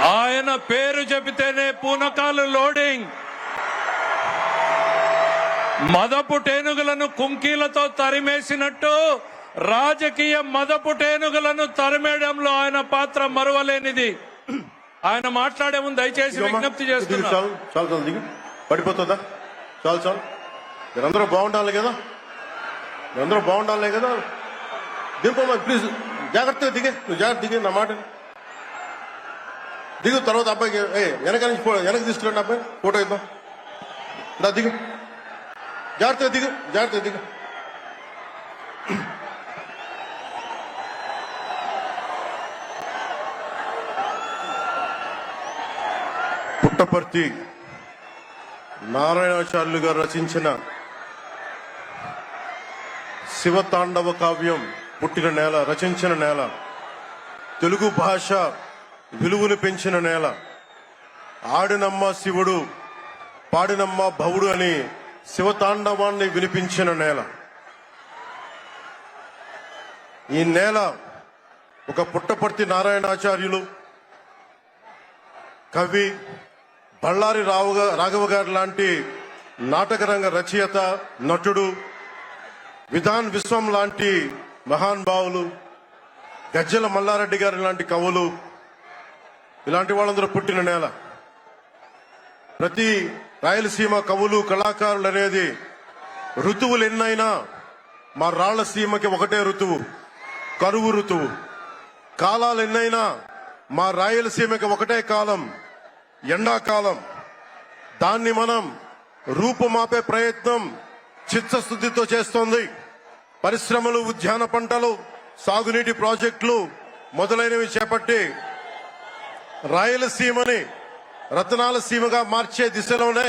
ఆయన పేరు చెబితేనే పూనకాలు లోడింగ్. మదపుటేనుగులను కుంకీలతో తరిమేసినట్టు రాజకీయ మదపుటేనుగులను తరిమేయడంలో ఆయన పాత్ర మరువలేనిది. ఆయన మాట్లాడే ముందు దయచేసి విజ్ఞప్తి చేస్తున్నాను. చాలు దిగు, పడిపోతుందా? చాలు చాలు, మీరందరూ బాగుండాలి కదా, మీరందరూ బాగుండాలి కదా. దింపమ్మా ప్లీజ్, జాగ్రత్తగా దిగే, నువ్వు జాగ్రత్త దిగే, నా మాట దిగు. తర్వాత అబ్బాయికి వెనక నుంచి వెనక్కి తీసుకురండి, అబ్బాయి ఫోటో ఇద్దాం. దా దిగు, జాగ్రత్తగా దిగు, జాగ్రత్తగా దిగు. పుట్టపర్తి నారాయణాచార్యులు గారు రచించిన శివతాండవ కావ్యం పుట్టిన నేల, రచించిన నేల, తెలుగు భాష విలువలు పెంచిన నేల, ఆడినమ్మ శివుడు పాడినమ్మ భవుడు అని శివతాండవాన్ని వినిపించిన నేల. ఈ నేల ఒక పుట్టపర్తి నారాయణాచార్యులు, కవి బళ్ళారి రాఘవ గారు లాంటి నాటకరంగ రచయిత, నటుడు, విధాన్ విశ్వం లాంటి మహానుభావులు, గజ్జల మల్లారెడ్డి గారి లాంటి కవులు, ఇలాంటి వాళ్ళందరూ పుట్టిన నేల. ప్రతి రాయలసీమ కవులు కళాకారులు అనేది ఋతువులు ఎన్నైనా మా రాళ్లసీమకి ఒకటే ఋతువు, కరువు ఋతువు. కాలాలు ఎన్నైనా మా రాయలసీమకి ఒకటే కాలం, ఎండాకాలం. దాన్ని మనం రూపుమాపే ప్రయత్నం చిత్తశుద్ధితో చేస్తోంది. పరిశ్రమలు, ఉద్యాన పంటలు, సాగునీటి ప్రాజెక్టులు మొదలైనవి చేపట్టి రాయలసీమని రతనాల సీమగా మార్చే దిశలోనే